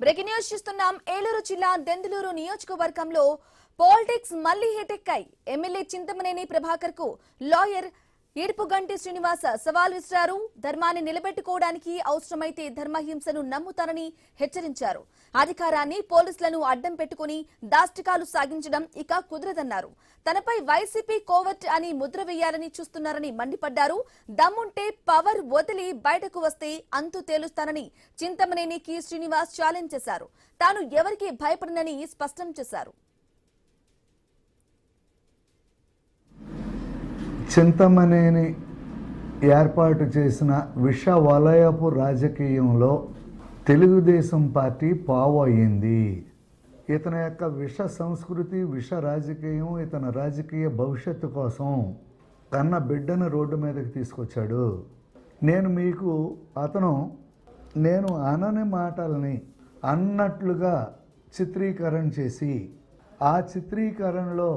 Breaking news చూస్తున్నాం. ఏలూరు జిల్లా దెందులూరు నియోజకవర్గంలో పాలిటిక్స్ మళ్లీ హీటెక్కాయి. ఎమ్మెల్యే చింతమనేని ప్రభాకర్ కు లాయర్ ఏడుపుగంటి శ్రీనివాస సవాల్ విసిరారు. ధర్మాన్ని నిలబెట్టుకోవడానికి అవసరమైతే ధర్మహింసను నమ్ముతారని హెచ్చరించారు. అధికారాన్ని పోలీసులను అడ్డం పెట్టుకుని దాష్టికాలు సాగించడం ఇక కుదరదన్నారు. తనపై వైసీపీ కోవర్ట్ అని ముద్ర వేయాలని చూస్తున్నారని మండిపడ్డారు. దమ్ముంటే పవర్ వదిలి బయటకు వస్తే అంతు తేలుస్తానని చింతమనేనికి శ్రీనివాస్ ఛాలెంజ్ చేశారు. తాను ఎవరికీ భయపడనని స్పష్టం చేశారు. చింతమనేని ఏర్పాటు చేసిన విష వలయపు రాజకీయంలో తెలుగుదేశం పార్టీ పావు అయ్యింది. ఇతని యొక్క విష సంస్కృతి, విష రాజకీయం ఇతని రాజకీయ భవిష్యత్తు కోసం కన్న బిడ్డను రోడ్డు మీదకి తీసుకొచ్చాడు. నేను అనని మాటల్ని అన్నట్లుగా చిత్రీకరణ చేసి ఆ చిత్రీకరణలో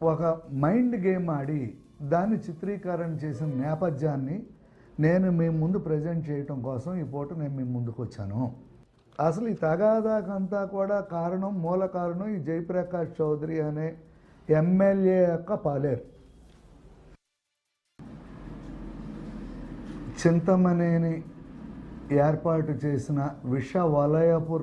ఒక మైండ్ గేమ్ ఆడి దాన్ని చిత్రీకరణ చేసిన నేపథ్యాన్ని నేను మీ ముందు ప్రజెంట్ చేయటం కోసం ఈ పూట నేను మీ ముందుకు వచ్చాను. అసలు ఈ తగాదాకంతా కూడా మూల కారణం ఈ జయప్రకాష్ చౌదరి అనే ఎమ్మెల్యే యొక్క పాలేరు. చింతమనేని ఏర్పాటు చేసిన విష వలయపు